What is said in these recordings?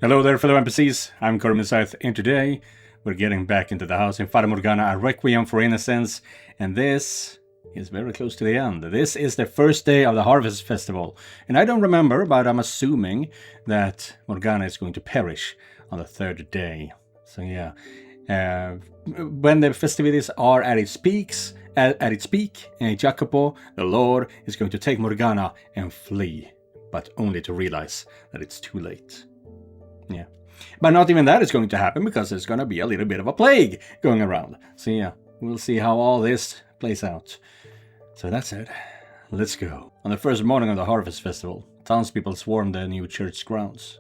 Hello there, fellow NPCs. I'm Scythe, and today we're getting back into the house in Fata Morgana, a Requiem for Innocence, and this is very close to the end. This is the first day of the Harvest Festival, and I don't remember, but I'm assuming that Morgana is going to perish on the third day. So yeah, when the festivities are at its peak, Jacopo, the Lord, is going to take Morgana and flee, but only to realize that it's too late. Yeah. But not even that is going to happen because there's going to be a little bit of a plague going around. So yeah, we'll see how all this plays out. So that's it. Let's go. On the first morning of the Harvest Festival, townspeople swarmed the new church grounds.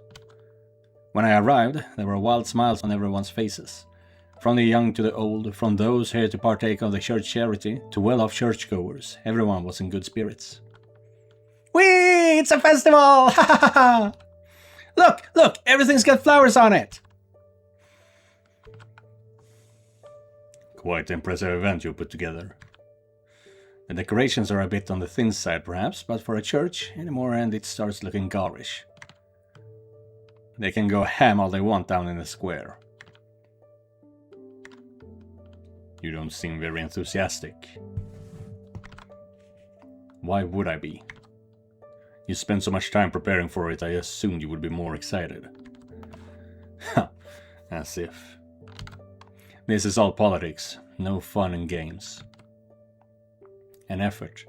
When I arrived, there were wild smiles on everyone's faces. From the young to the old, from those here to partake of the church charity to well-off churchgoers, everyone was in good spirits. Whee! It's a festival! Ha ha ha ha! Look, everything's got flowers on it! Quite impressive event you put together. The decorations are a bit on the thin side perhaps, but for a church, in the more end it starts looking garish. They can go ham all they want down in the square. You don't seem very enthusiastic. Why would I be? You spent so much time preparing for it, I assumed you would be more excited. Ha, as if. This is all politics, no fun and games. An effort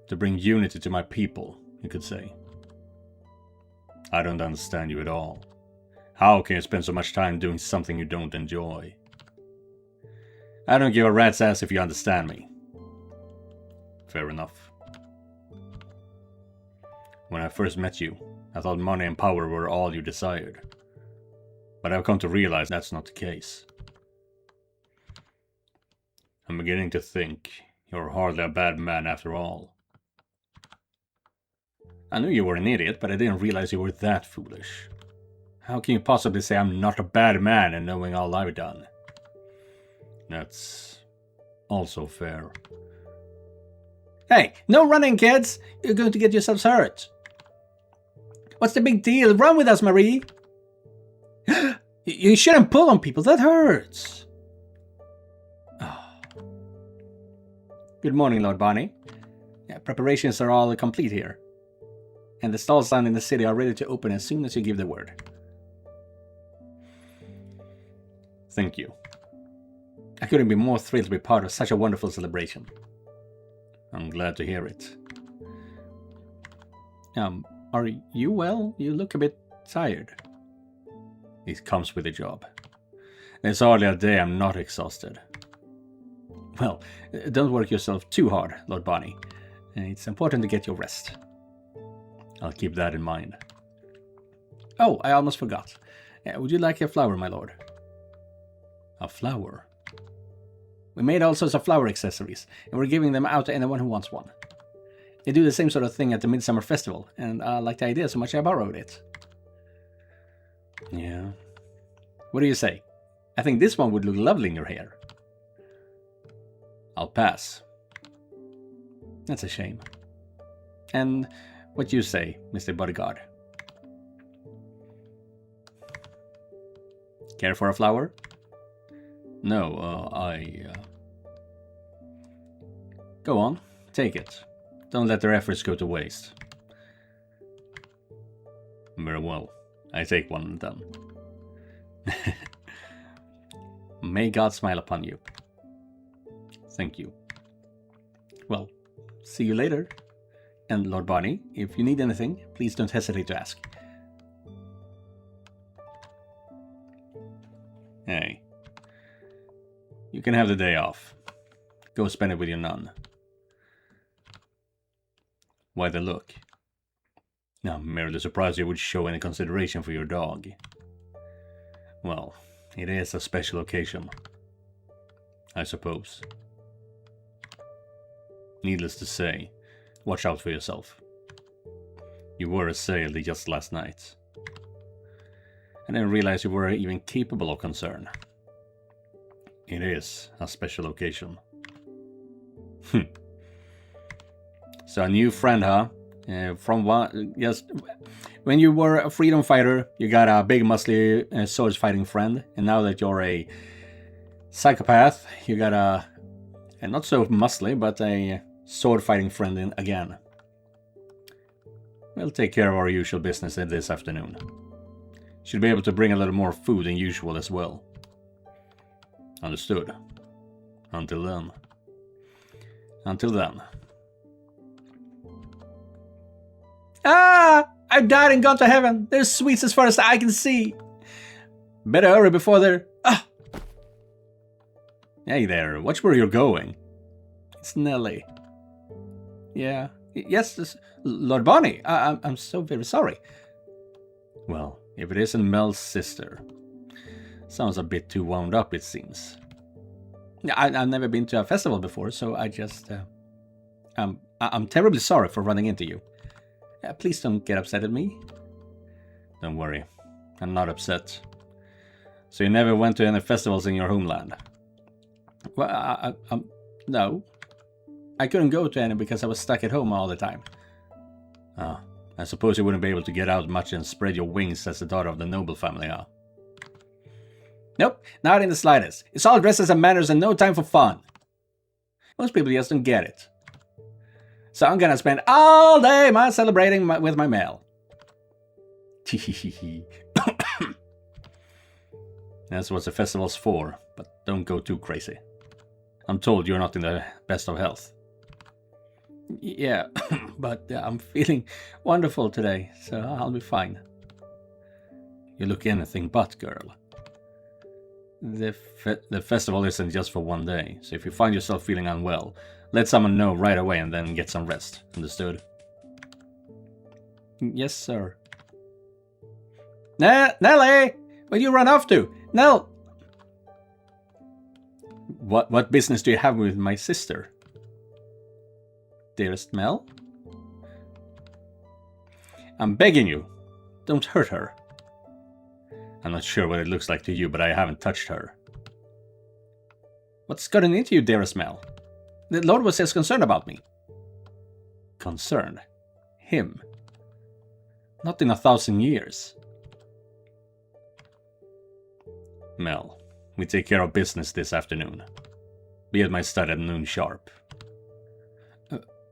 to bring unity to my people, you could say. I don't understand you at all. How can you spend so much time doing something you don't enjoy? I don't give a rat's ass if you understand me. Fair enough. When I first met you, I thought money and power were all you desired. But I've come to realize that's not the case. I'm beginning to think you're hardly a bad man after all. I knew you were an idiot, but I didn't realize you were that foolish. How can you possibly say I'm not a bad man and knowing all I've done? That's also fair. Hey, no running, kids! You're going to get yourselves hurt. What's the big deal? Run with us, Marie! You shouldn't pull on people, that hurts! Oh. Good morning, Lord Barney. Yeah, preparations are all complete here. And the stalls down in the city are ready to open as soon as you give the word. Thank you. I couldn't be more thrilled to be part of such a wonderful celebration. I'm glad to hear it. Are you well? You look a bit tired. It comes with the job. There's hardly a day I'm not exhausted. Well, don't work yourself too hard, Lord Barney. It's important to get your rest. I'll keep that in mind. Oh, I almost forgot. Would you like a flower, my lord? A flower? We made all sorts of flower accessories, and we're giving them out to anyone who wants one. They do the same sort of thing at the Midsummer Festival, and I liked the idea so much I borrowed it. Yeah. What do you say? I think this one would look lovely in your hair. I'll pass. That's a shame. And what you say, Mr. Bodyguard? Care for a flower? No, Go on, take it. Don't let their efforts go to waste. Very well. I take one then. May God smile upon you. Thank you. Well, see you later. And Lord Barney, if you need anything, please don't hesitate to ask. Hey. You can have the day off. Go spend it with your nun. Why the look? I'm merely surprised you would show any consideration for your dog. Well, it is a special occasion, I suppose. Needless to say, watch out for yourself. You were assailed just last night. I didn't realize you were even capable of concern. It is a special occasion. So a new friend, huh? From one, yes. When you were a freedom fighter, you got a big muscly sword fighting friend, and now that you're a psychopath, you got a not so muscly, but a sword fighting friend again. We'll take care of our usual business this afternoon. Should be able to bring a little more food than usual as well. Understood. Until then. Until then. Ah! I've died and gone to heaven. There's sweets as far as I can see. Better hurry before they're... Ah! Hey there, watch where you're going. It's Nelly. Yeah. Yes, Lord Bonnie. I'm so very sorry. Well, if it isn't Mel's sister. Sounds a bit too wound up, it seems. I've never been to a festival before, so I just... I'm terribly sorry for running into you. Please don't get upset at me. Don't worry, I'm not upset. So you never went to any festivals in your homeland? Well, no. I couldn't go to any because I was stuck at home all the time. Ah, I suppose you wouldn't be able to get out much and spread your wings as the daughter of the noble family, huh? Nope, not in the slightest. It's all dresses and manners and no time for fun. Most people just don't get it. So I'm gonna spend all day celebrating with my mail. That's what the festival's for, but don't go too crazy. I'm told you're not in the best of health. Yeah, but I'm feeling wonderful today, so I'll be fine. You look anything but, girl. The festival isn't just for one day, so if you find yourself feeling unwell, let someone know right away and then get some rest. Understood? Yes, sir. Nelly! Where'd you run off to? Nell! What business do you have with my sister? Dearest Mel? I'm begging you, don't hurt her. I'm not sure what it looks like to you, but I haven't touched her. What's gotten into you, dearest Mel? The Lord was just concerned about me. Concerned? Him? Not in 1,000 years. Mel, we take care of business this afternoon. Be at my stud at noon sharp.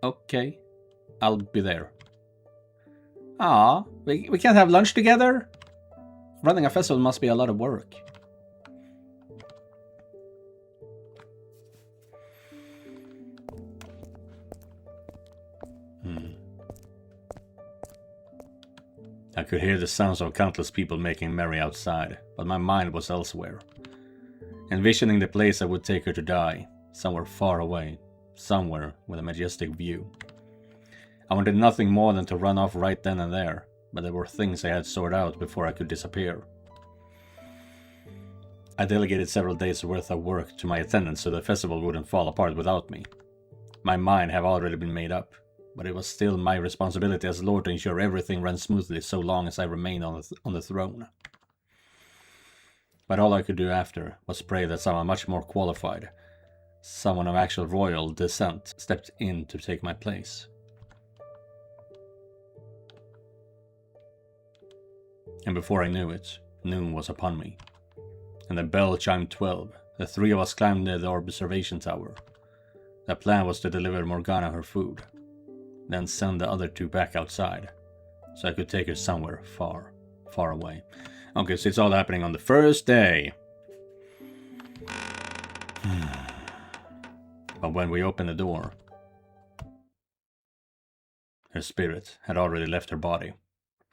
Okay. I'll be there. Ah, we can't have lunch together? Running a festival must be a lot of work. I could hear the sounds of countless people making merry outside, but my mind was elsewhere. Envisioning the place I would take her to die, somewhere far away, somewhere with a majestic view. I wanted nothing more than to run off right then and there, but there were things I had sorted out before I could disappear. I delegated several days' worth of work to my attendants so the festival wouldn't fall apart without me. My mind had already been made up, but it was still my responsibility as Lord to ensure everything ran smoothly so long as I remained on the throne. But all I could do after was pray that someone much more qualified, someone of actual royal descent, stepped in to take my place. And before I knew it, noon was upon me. And the bell chimed 12. The three of us climbed the observation tower. The plan was to deliver Morgana her food, then send the other two back outside, so I could take her somewhere far, far away. Okay, so it's all happening on the first day. But when we opened the door, her spirit had already left her body.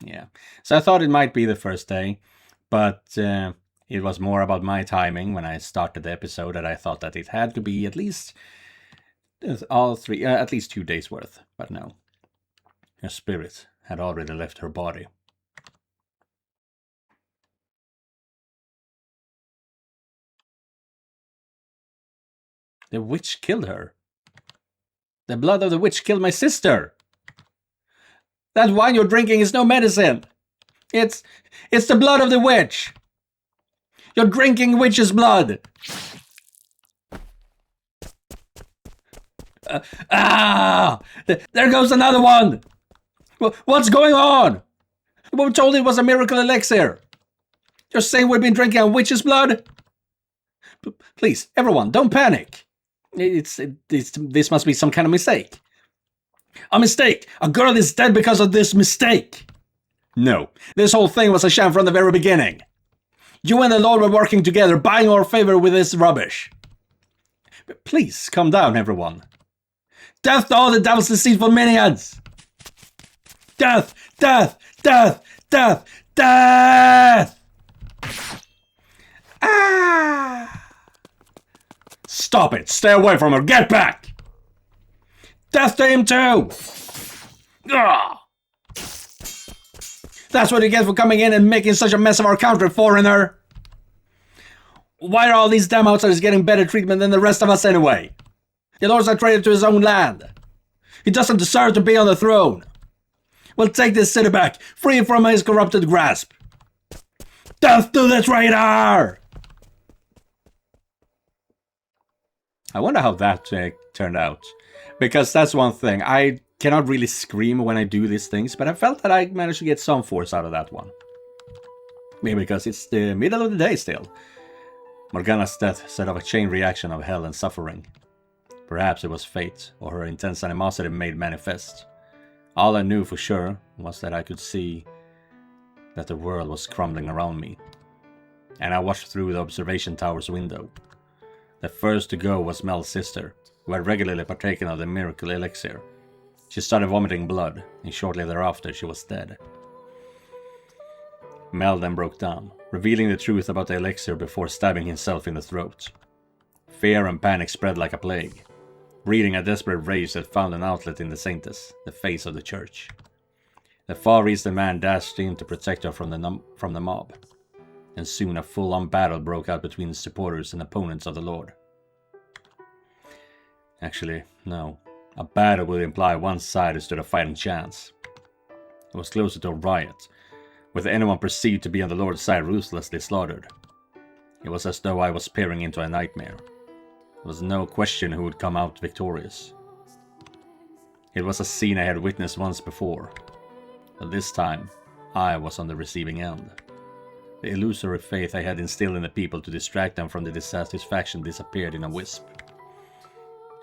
Yeah, so I thought it might be the first day, but it was more about my timing when I started the episode that I thought that it had to be at least at least 2 days worth, but no. Her spirit had already left her body. The witch killed her. The blood of the witch killed my sister. That wine you're drinking is no medicine. It's the blood of the witch. You're drinking witch's blood. There goes another one. What's going on? We were told it was a miracle elixir. You're saying we've been drinking a witch's blood? Please, everyone, don't panic. This must be some kind of mistake. A mistake! A girl is dead because of this mistake! No, this whole thing was a sham from the very beginning. You and the Lord were working together, buying our favor with this rubbish. Please, calm down, everyone. Death to all the devil's deceitful minions! Death! Death! Death! Death! Death! Ah! Stop it! Stay away from her! Get back! Death to him too! Ugh! That's what you get for coming in and making such a mess of our country, foreigner! Why are all these damn outsiders getting better treatment than the rest of us anyway? The Lord's not traitor to his own land. He doesn't deserve to be on the throne. We'll take this city back, free from his corrupted grasp. Death to the traitor! I wonder how that turned out. Because that's one thing. I cannot really scream when I do these things, but I felt that I managed to get some force out of that one. Maybe because it's the middle of the day still. Morgana's death set off a chain reaction of hell and suffering. Perhaps it was fate, or her intense animosity made manifest. All I knew for sure was that I could see that the world was crumbling around me. And I watched through the observation tower's window. The first to go was Mel's sister, who had regularly partaken of the miracle elixir. She started vomiting blood, and shortly thereafter she was dead. Mel then broke down, revealing the truth about the elixir before stabbing himself in the throat. Fear and panic spread like a plague, breeding a desperate rage that found an outlet in the Saintess, the face of the church. The Far Eastern man dashed in to protect her from the mob, and soon a full-on battle broke out between the supporters and opponents of the Lord. Actually, no. A battle would imply one side stood a fighting chance. It was closer to a riot, with anyone perceived to be on the Lord's side ruthlessly slaughtered. It was as though I was peering into a nightmare. There was no question who would come out victorious. It was a scene I had witnessed once before, but this time I was on the receiving end. The illusory faith I had instilled in the people to distract them from the dissatisfaction disappeared in a wisp.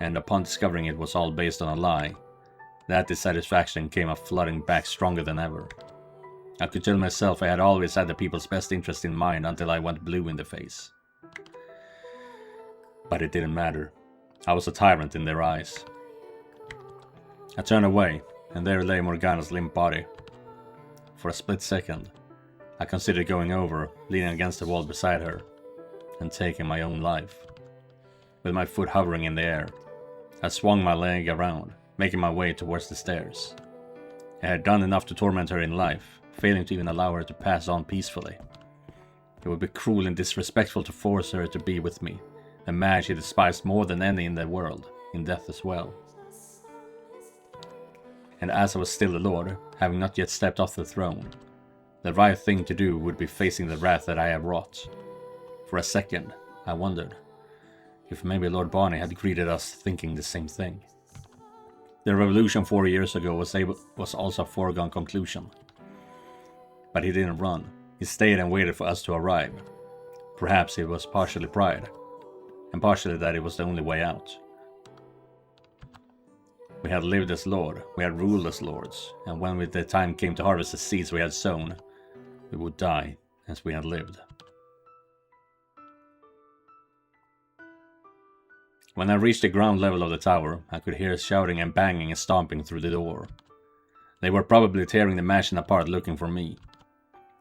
And upon discovering it was all based on a lie, that dissatisfaction came a flooding back stronger than ever. I could tell myself I had always had the people's best interest in mind until I went blue in the face. But it didn't matter. I was a tyrant in their eyes. I turned away, and there lay Morgana's limp body. For a split second, I considered going over, leaning against the wall beside her, and taking my own life. With my foot hovering in the air, I swung my leg around, making my way towards the stairs. I had done enough to torment her in life, failing to even allow her to pass on peacefully. It would be cruel and disrespectful to force her to be with me, a man she despised more than any in the world, in death as well. And as I was still the Lord, having not yet stepped off the throne, the right thing to do would be facing the wrath that I have wrought. For a second, I wondered if maybe Lord Barney had greeted us thinking the same thing. The revolution 4 years ago was also a foregone conclusion. But he didn't run. He stayed and waited for us to arrive. Perhaps it was partially pride, and partially that it was the only way out. We had lived as Lord, we had ruled as lords, and when the time came to harvest the seeds we had sown, we would die as we had lived. When I reached the ground level of the tower, I could hear shouting and banging and stomping through the door. They were probably tearing the mansion apart looking for me.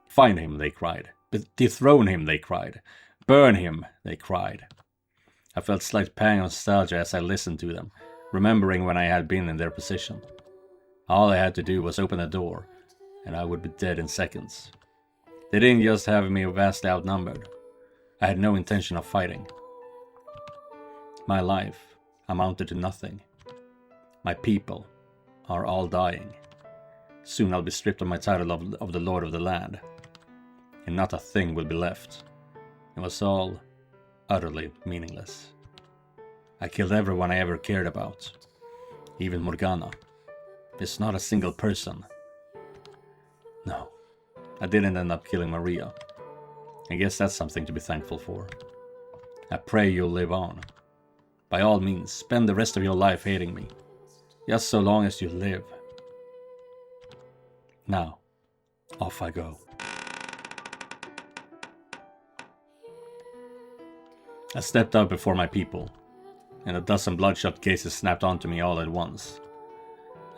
Find him, they cried. Dethrone him, they cried. Burn him, they cried. I felt slight pang of nostalgia as I listened to them, remembering when I had been in their position. All I had to do was open the door, and I would be dead in seconds. They didn't just have me vastly outnumbered. I had no intention of fighting. My life amounted to nothing. My people are all dying. Soon I'll be stripped of my title of the Lord of the land, and not a thing will be left. It was all utterly meaningless. I killed everyone I ever cared about, even Morgana. There's not a single person. No, I didn't end up killing Maria. I guess that's something to be thankful for. I pray you'll live on. By all means, spend the rest of your life hating me. Just so long as you live. Now, off I go. I stepped out before my people, and a dozen bloodshot gazes snapped onto me all at once.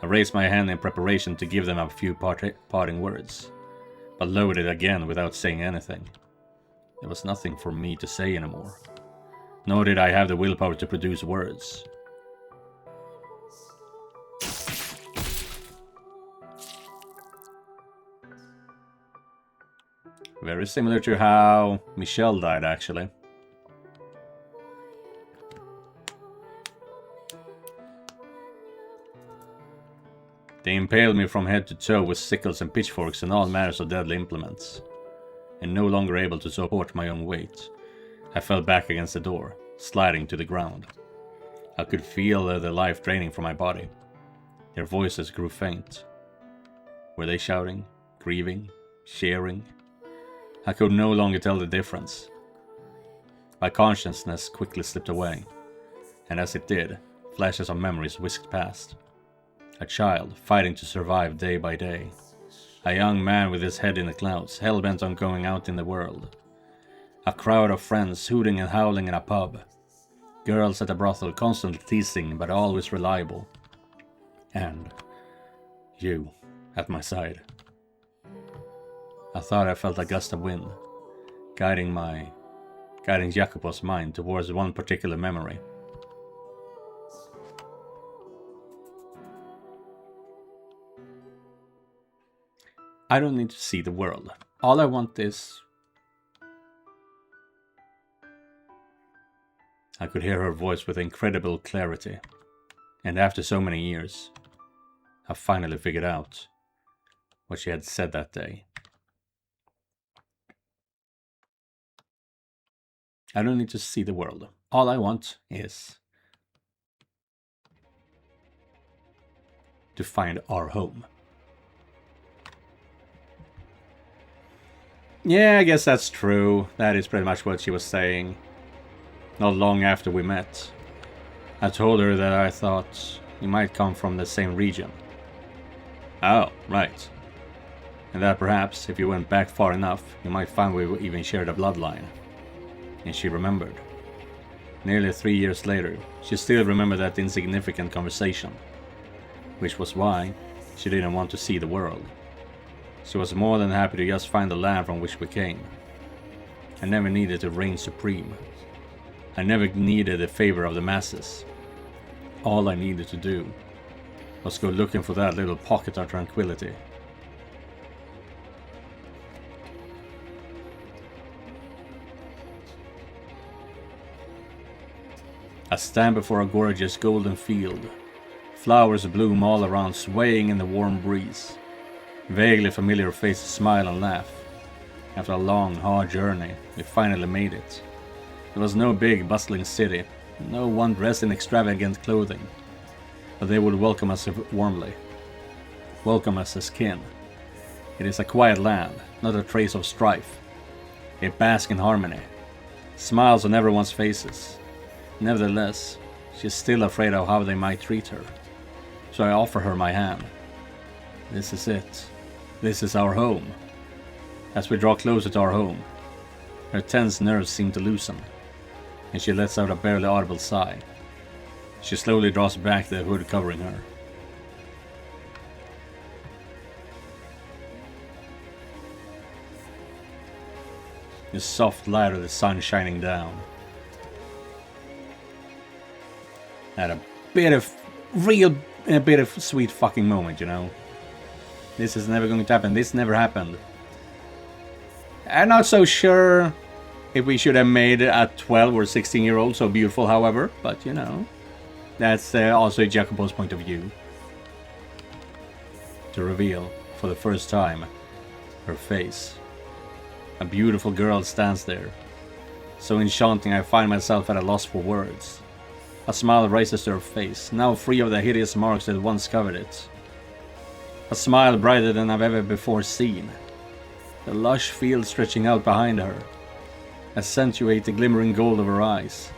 I raised my hand in preparation to give them a few parting words, but lowered it again without saying anything. There was nothing for me to say anymore, nor did I have the willpower to produce words. Very similar to how Michelle died, actually. They impaled me from head to toe with sickles and pitchforks and all manners of deadly implements. And no longer able to support my own weight, I fell back against the door, sliding to the ground. I could feel the life draining from my body. Their voices grew faint. Were they shouting, grieving, cheering? I could no longer tell the difference. My consciousness quickly slipped away, and as it did, flashes of memories whisked past. A child fighting to survive day by day. A young man with his head in the clouds, hell-bent on going out in the world. A crowd of friends hooting and howling in a pub. Girls at a brothel constantly teasing but always reliable. And you at my side. I thought I felt a gust of wind, guiding Jacopo's mind towards one particular memory. I don't need to see the world. All I want is... I could hear her voice with incredible clarity. And after so many years, I finally figured out what she had said that day. I don't need to see the world. All I want is to find our home. Yeah, I guess that's true. That is pretty much what she was saying. Not long after we met, I told her that I thought we might come from the same region. Oh, right. And that perhaps, if you went back far enough, you might find we even shared a bloodline. And she remembered. Nearly 3 years later, she still remembered that insignificant conversation. Which was why she didn't want to see the world. She was more than happy to just find the land from which we came. I never needed to reign supreme. I never needed the favor of the masses. All I needed to do was go looking for that little pocket of tranquility. I stand before a gorgeous golden field. Flowers bloom all around, swaying in the warm breeze. Vaguely familiar faces smile and laugh. After a long, hard journey, we finally made it. There was no big, bustling city, no one dressed in extravagant clothing, but they would welcome us warmly. Welcome us as kin. It is a quiet land, not a trace of strife. They bask in harmony. Smiles on everyone's faces. Nevertheless, she is still afraid of how they might treat her. So I offer her my hand. This is it. This is our home. As we draw closer to our home, her tense nerves seem to loosen, and she lets out a barely audible sigh. She slowly draws back the hood covering her. The soft light of the sun shining down. Had a bit of sweet fucking moment, you know. This is never going to happen. This never happened. I'm not so sure if we should have made a 12 or 16-year-old so beautiful, however. But, you know, that's also Jacopo's point of view. To reveal, for the first time, her face. A beautiful girl stands there. So enchanting I find myself at a loss for words. A smile rises to her face, now free of the hideous marks that once covered it. A smile brighter than I've ever before seen. the lush field stretching out behind her, accentuate the glimmering gold of her eyes.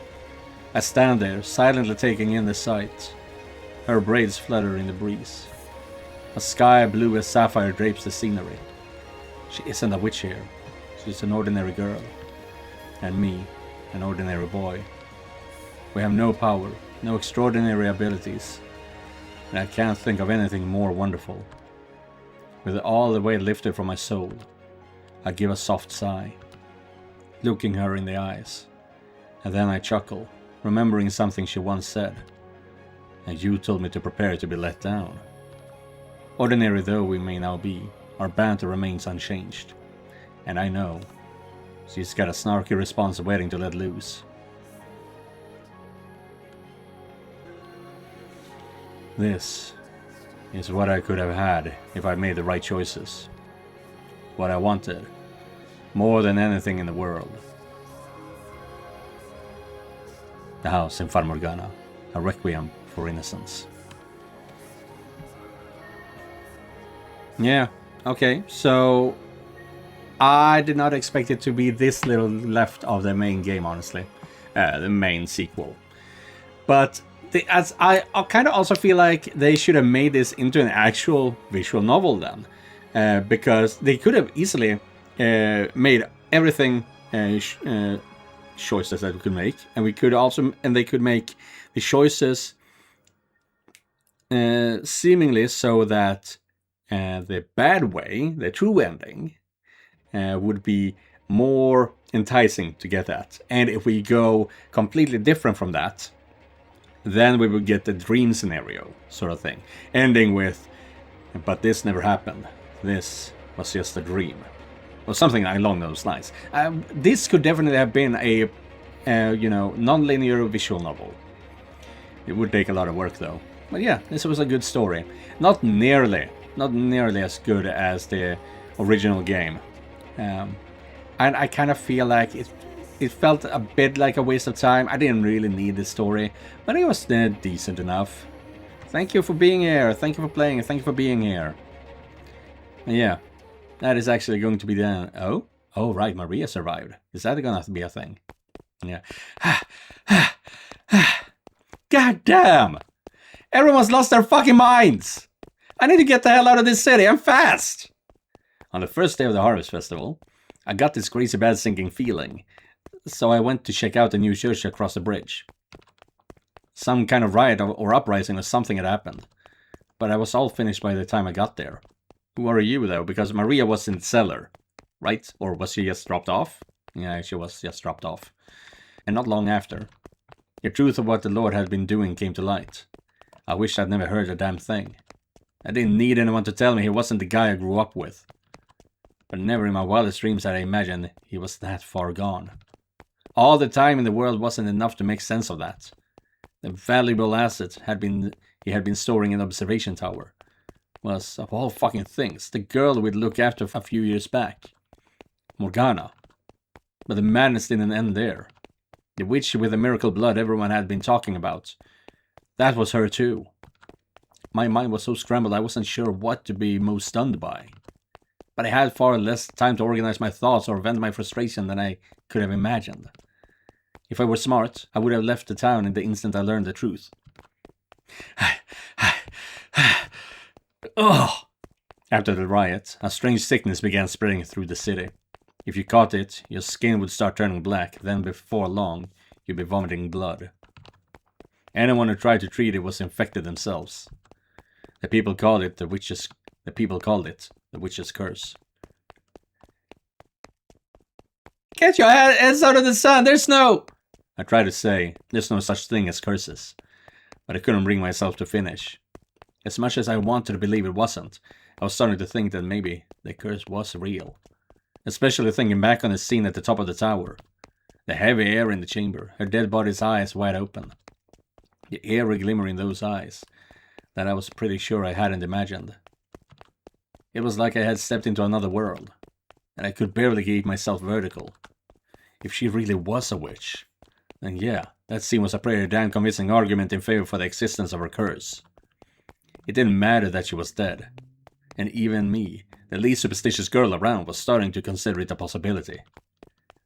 I stand there, silently taking in the sight. Her braids flutter in the breeze. A sky blue as sapphire drapes the scenery. She isn't a witch here. She's an ordinary girl. And me, an ordinary boy. We have no power, no extraordinary abilities. And I can't think of anything more wonderful. With all the weight lifted from my soul, I give a soft sigh, looking her in the eyes. And then I chuckle, remembering something she once said. And you told me to prepare to be let down. Ordinary though we may now be, our banter remains unchanged. And I know she's got a snarky response waiting to let loose. This is what I could have had if I made the right choices. What I wanted, more than anything in the world. The house in Fata Morgana, a Requiem for Innocence. Yeah, okay, so I did not expect it to be this little left of the main game, honestly. The main sequel. But I kind of also feel like they should have made this into an actual visual novel then. Because they could have easily made everything choices that we could make. And we could also, and they could make the choices seemingly so that the bad way, the true ending, would be more enticing to get at. And if we go completely different from that, then we would get the dream scenario sort of thing. Ending with, but this never happened. This was just a dream. Or something along those lines. This could definitely have been a, non-linear visual novel. It would take a lot of work though. But yeah, this was a good story. Not nearly as good as the original game. And I kind of feel like it felt a bit like a waste of time. I didn't really need this story, but it was decent enough. Thank you for being here. Thank you for playing. Thank you for being here. And yeah, that is actually going to be the... Oh right, Maria survived. Is that gonna be a thing? Yeah. God damn! Everyone's lost their fucking minds! I need to get the hell out of this city, and fast! On the first day of the Harvest Festival, I got this crazy bad sinking feeling, so I went to check out the new church across the bridge. Some kind of riot or uprising or something had happened, but I was all finished by the time I got there. Who are you though? Because Maria was in the cellar, right? Or was she just dropped off? Yeah, she was just dropped off. And not long after, the truth of what the Lord had been doing came to light. I wished I'd never heard a damn thing. I didn't need anyone to tell me he wasn't the guy I grew up with. But never in my wildest dreams had I imagined he was that far gone. All the time in the world wasn't enough to make sense of that. The valuable asset he had been storing in the observation tower was, of all fucking things, the girl we'd look after a few years back. Morgana. But the madness didn't end there. The witch with the miracle blood everyone had been talking about. That was her too. My mind was so scrambled I wasn't sure what to be most stunned by. But I had far less time to organize my thoughts or vent my frustration than I could have imagined. If I were smart, I would have left the town in the instant I learned the truth. Ugh! After the riot, a strange sickness began spreading through the city. If you caught it, your skin would start turning black, then before long, you'd be vomiting blood. Anyone who tried to treat it was infected themselves. The people called it the witch's curse. Get your heads out of the sun, there's no... I tried to say, there's no such thing as curses, but I couldn't bring myself to finish. As much as I wanted to believe it wasn't, I was starting to think that maybe the curse was real. Especially thinking back on the scene at the top of the tower. The heavy air in the chamber, her dead body's eyes wide open. The eerie glimmer in those eyes that I was pretty sure I hadn't imagined. It was like I had stepped into another world, and I could barely keep myself vertical. If she really was a witch, then yeah, that scene was a pretty damn convincing argument in favor for the existence of her curse. It didn't matter that she was dead, and even me, The least superstitious girl around was starting to consider it a possibility.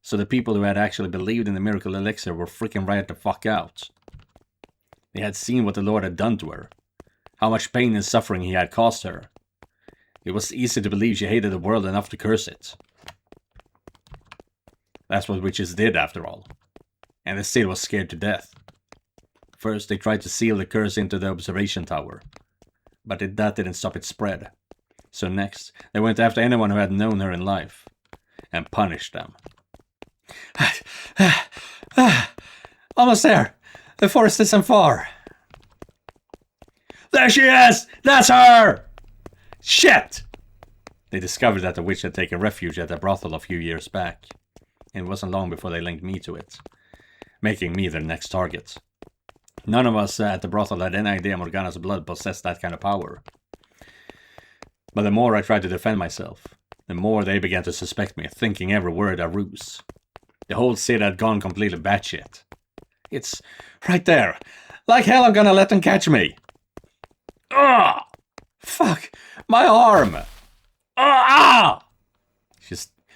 So the people who had actually believed in the miracle elixir were freaking right the fuck out. They had seen what the Lord had done to her. How much pain and suffering he had caused her. It was easy to believe she hated the world enough to curse it. That's what witches did, after all. And they still was scared to death. First, they tried to seal the curse into the observation tower. But that didn't stop its spread. So next, they went after anyone who had known her in life. And punished them. Almost there. The forest isn't far. There she is! That's her! Shit! They discovered that the witch had taken refuge at a brothel a few years back. And it wasn't long before they linked me to it, making me their next target. None of us at the brothel had any idea Morgana's blood possessed that kind of power. But the more I tried to defend myself, the more they began to suspect me, thinking every word a ruse. The whole city had gone completely batshit. It's right there. Like hell I'm gonna let them catch me. Ah! Fuck! My arm! Ah!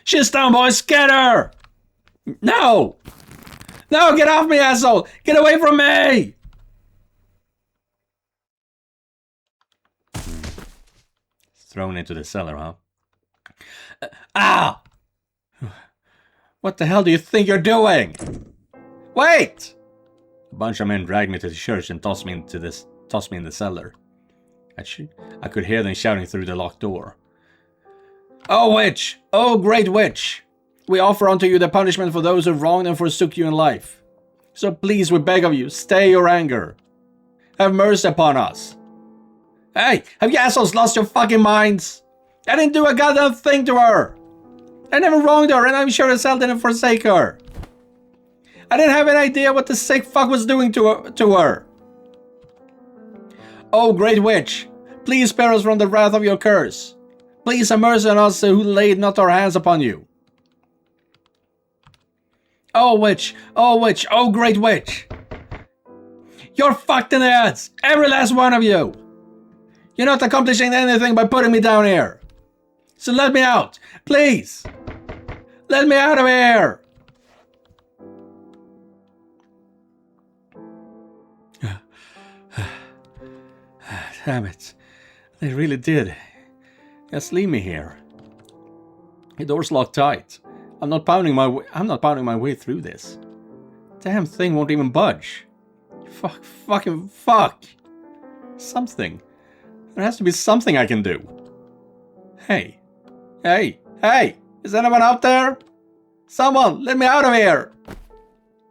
She's down, boys! Get her! No! No, get off me, asshole! Get away from me! Thrown into the cellar, huh? Ah! What the hell do you think you're doing? Wait! A bunch of men dragged me to the church and tossed me in the cellar. I could hear them shouting through the locked door. Oh, witch! Oh, great witch! We offer unto you the punishment for those who wronged and forsook you in life. So please, we beg of you, stay your anger. Have mercy upon us. Hey, have you assholes lost your fucking minds? I didn't do a goddamn thing to her. I never wronged her, and I'm sure as hell didn't forsake her. I didn't have any idea what the sick fuck was doing to her. Oh, great witch, please spare us from the wrath of your curse. Please have mercy on us who laid not our hands upon you. Oh, witch, oh, great witch. You're fucked in the heads, every last one of you. You're not accomplishing anything by putting me down here. So let me out, please. Let me out of here. Damn it. They really did. Just leave me here. The door's locked tight. I'm not pounding my way through this. Damn thing won't even budge. Fucking fuck. Something. There has to be something I can do. Hey. Hey. Hey. Is anyone out there? Someone, let me out of here.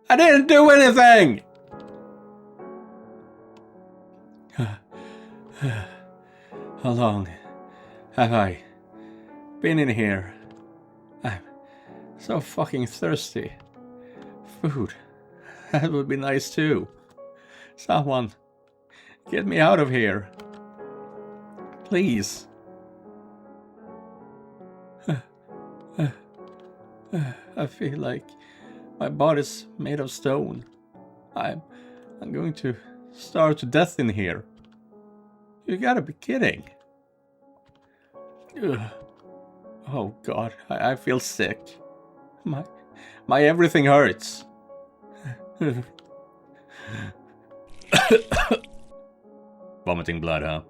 I didn't do anything. How long have I been in here? I'm so fucking thirsty. Food. That would be nice too. Someone, get me out of here. Please. I feel like my body's made of stone. I'm going to starve to death in here. You gotta be kidding. Ugh. Oh god, I feel sick. My everything hurts. Vomiting blood,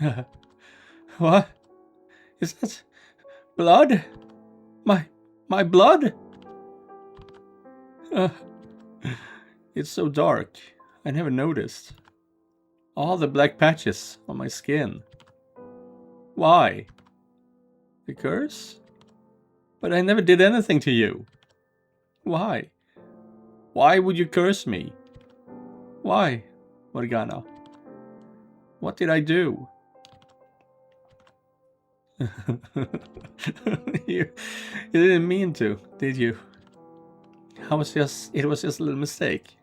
huh? What? Is that blood? My blood? It's so dark. I never noticed. All the black patches on my skin. Why? The curse? But I never did anything to you. Why? Why would you curse me? Why, Morgana? What did I do? You didn't mean to, did you? It was just a little mistake,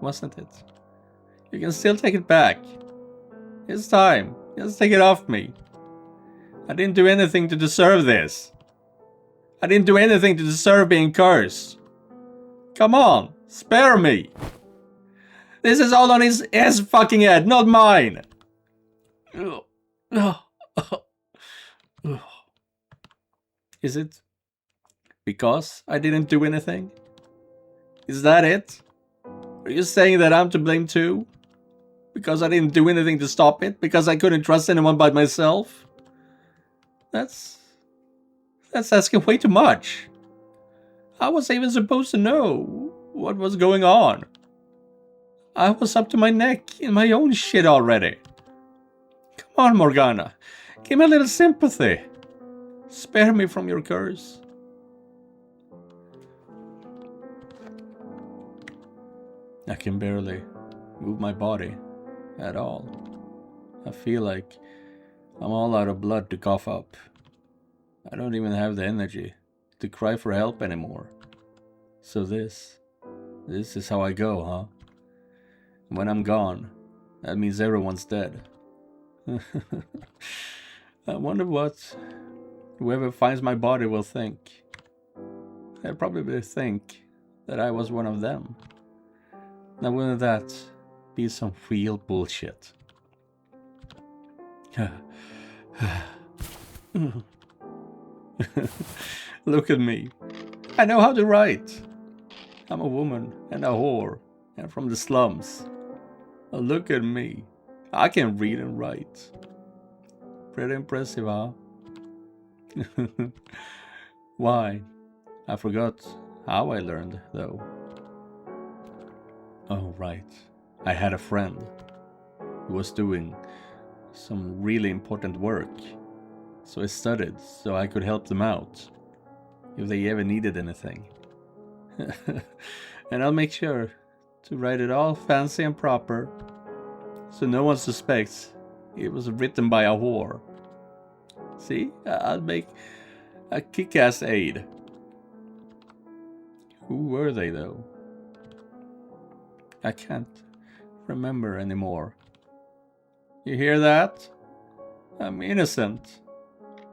wasn't it? You can still take it back. It's time. Just take it off me. I didn't do anything to deserve this. I didn't do anything to deserve being cursed. Come on, spare me. This is all on his fucking head, not mine. Is it because I didn't do anything? Is that it? Are you saying that I'm to blame too? Because I didn't do anything to stop it? Because I couldn't trust anyone but myself? That's asking way too much. How was I even supposed to know what was going on? I was up to my neck in my own shit already. Come on, Morgana. Give me a little sympathy. Spare me from your curse. I can barely move my body at all. I feel like I'm all out of blood to cough up. I don't even have the energy to cry for help anymore. So this is how I go, huh? When I'm gone, that means everyone's dead. I wonder what whoever finds my body will think. They'll probably think that I was one of them. Now wouldn't that be some real bullshit? Look at me. I know how to write. I'm a woman and a whore and from the slums. Look at me. I can read and write. Pretty impressive, huh? Why? I forgot how I learned, though. Oh, right. I had a friend who was doing some really important work. So I studied so I could help them out if they ever needed anything. And I'll make sure to write it all fancy and proper so no one suspects it was written by a whore. See? I'll make a kick-ass aid. Who were they, though? I can't remember anymore. You hear that? I'm innocent.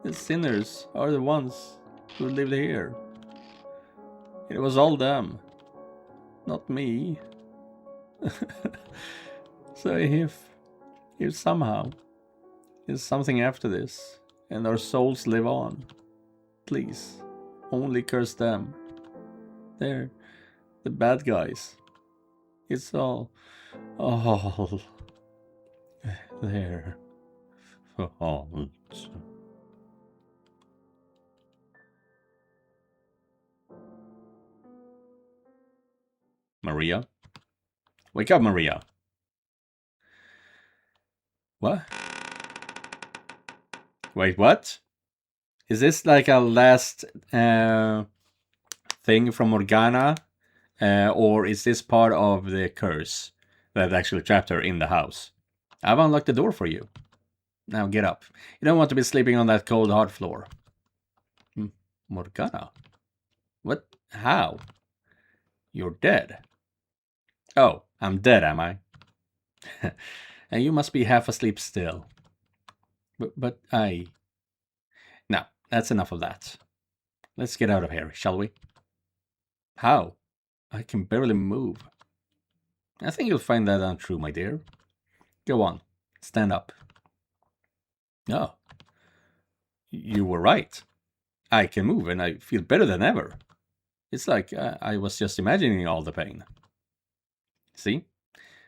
The sinners are the ones who lived here. It was all them, not me. So if somehow there's something after this and our souls live on, please only curse them. They're the bad guys. It's all their fault. Maria? Wake up, Maria. What? Wait, what? Is this like a last thing from Morgana? Or is this part of the curse that actually trapped her in the house? I've unlocked the door for you. Now get up. You don't want to be sleeping on that cold hard floor. Morgana? What? How? You're dead. Oh, I'm dead, am I? And you must be half asleep still. But I... Now, that's enough of that. Let's get out of here, shall we? How? I can barely move. I think you'll find that untrue, my dear. Go on, stand up. Oh, you were right. I can move and I feel better than ever. It's like I was just imagining all the pain. See?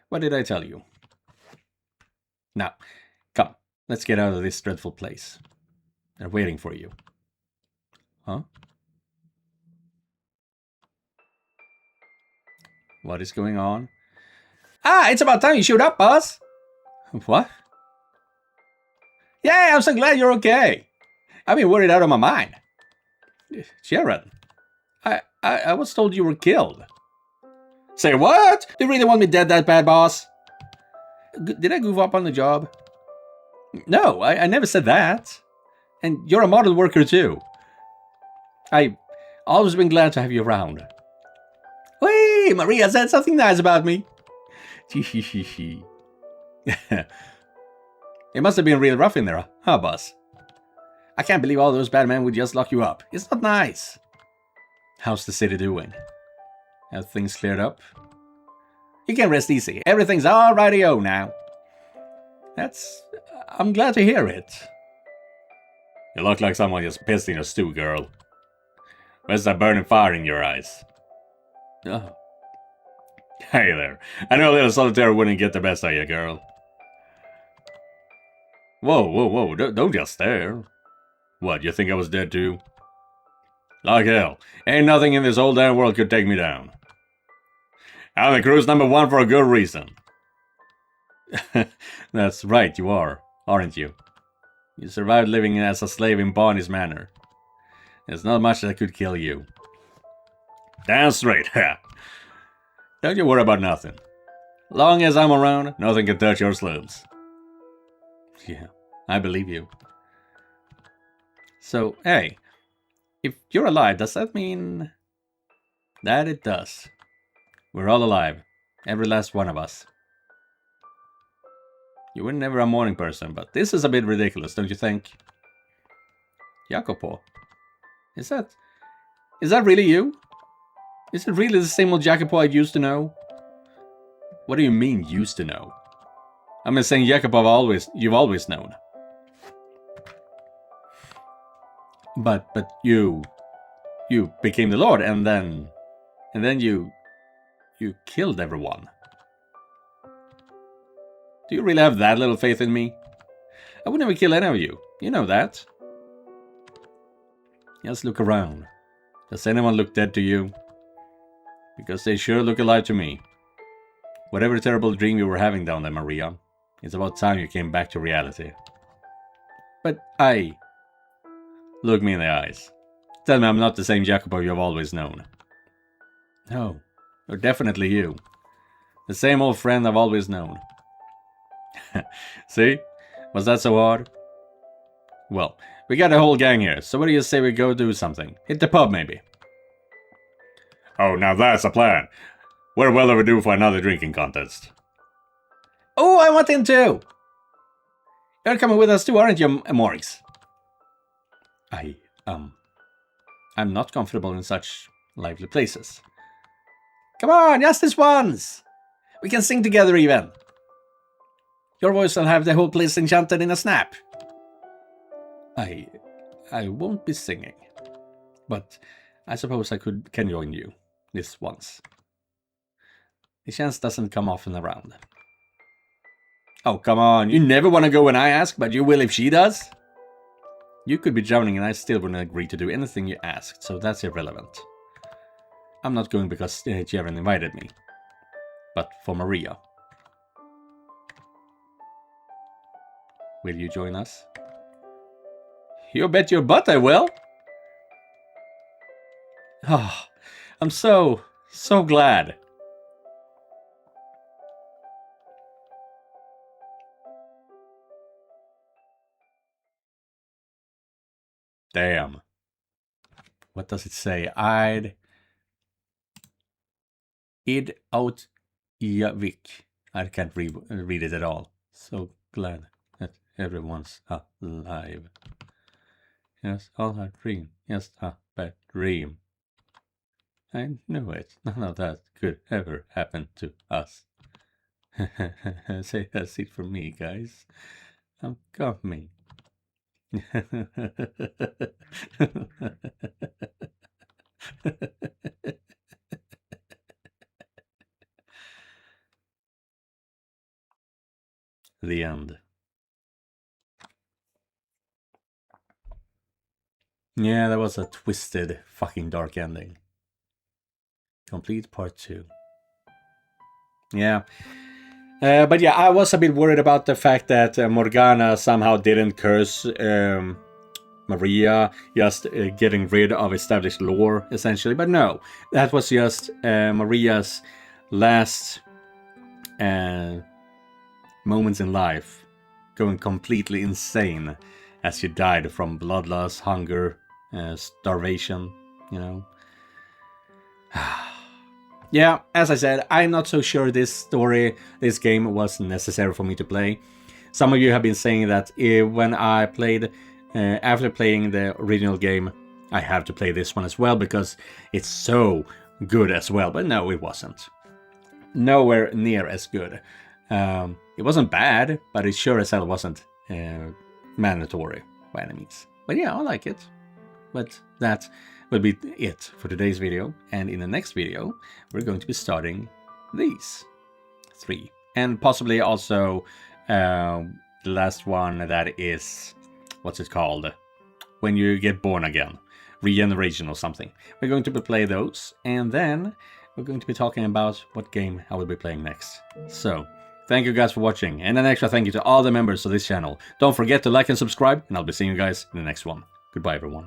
What did I tell you? Now, come, let's get out of this dreadful place. They're waiting for you. Huh? What is going on? Ah, it's about time you showed up, boss! What? Yeah, I'm so glad you're okay. I've been worried out of my mind. Sharon, I was told you were killed. Say what? Do you really want me dead that bad, boss? Did I goof up on the job? No, I never said that. And you're a model worker too. I've always been glad to have you around. Whee! Maria said something nice about me. It must have been real rough in there, huh, boss? I can't believe all those bad men would just lock you up. It's not nice. How's the city doing? Have things cleared up? You can rest easy. Everything's alrighty-o now. I'm glad to hear it. You look like someone just pissed in your stew, girl. Where's that burning fire in your eyes? Oh. Hey there. I know a little solitaire wouldn't get the best of you, girl. Whoa, whoa, whoa. Don't just stare. What, you think I was dead too? Like hell. Ain't nothing in this whole damn world could take me down. I'm the crew's #1 for a good reason. That's right, you are, aren't you? You survived living as a slave in Barney's manor. There's not much that could kill you. Damn straight, ha! Don't you worry about nothing. Long as I'm around, nothing can touch your slums. Yeah, I believe you. So, hey, if you're alive, does that mean... That it does. We're all alive. Every last one of us. You were never a morning person, but this is a bit ridiculous, don't you think? Jacopo. Is that really you? Is it really the same old Jacopo I used to know? What do you mean, used to know? I'm just saying Jacopo you've always known. But you became the Lord, and then you killed everyone. Do you really have that little faith in me? I would never kill any of you. You know that. Just look around. Does anyone look dead to you? Because they sure look alive to me. Whatever terrible dream you were having down there, Maria, it's about time you came back to reality. But look me in the eyes. Tell me I'm not the same Jacopo you've always known. No, you're definitely you. The same old friend I've always known. See? Was that so hard? Well, we got a whole gang here, so what do you say we go do something? Hit the pub, maybe? Oh, now that's a plan. We're well overdue for another drinking contest. Oh, I want in too! You're coming with us too, aren't you, Morgs? I'm not comfortable in such lively places. Come on, just this once! We can sing together even. Your voice will have the whole place enchanted in a snap. I won't be singing, but I suppose I can join you this once. The chance doesn't come often around. Oh, come on, you never want to go when I ask, but you will if she does? You could be drowning and I still wouldn't agree to do anything you asked, so that's irrelevant. I'm not going because Jaren invited me, but for Maria. Will you join us? You bet your butt I will! Oh, I'm so glad. Damn. What does it say? Id out Javik. I can't read it at all. So glad that everyone's alive. Yes, all a dream. Yes, a bad dream. I knew it. None of that could ever happen to us. Say that's it for me, guys. I'm coming. The end. Yeah, that was a twisted, fucking dark ending. Complete part 2. Yeah. But yeah, I was a bit worried about the fact that Morgana somehow didn't curse Maria, just getting rid of established lore, essentially. But no, that was just Maria's last moments in life, going completely insane as she died from bloodlust, hunger, starvation, you know. Yeah, as I said, I'm not so sure this game was necessary for me to play. Some of you have been saying that when I played, after playing the original game, I have to play this one as well because it's so good as well. But no, it wasn't. Nowhere near as good. It wasn't bad, but it sure as hell wasn't mandatory by any means. But yeah, I like it. But that will be it for today's video. And in the next video, we're going to be starting these 3. And possibly also the last one that is, what's it called? When you get born again. Regeneration or something. We're going to play those. And then we're going to be talking about what game I will be playing next. So, thank you guys for watching. And an extra thank you to all the members of this channel. Don't forget to like and subscribe. And I'll be seeing you guys in the next one. Goodbye, everyone.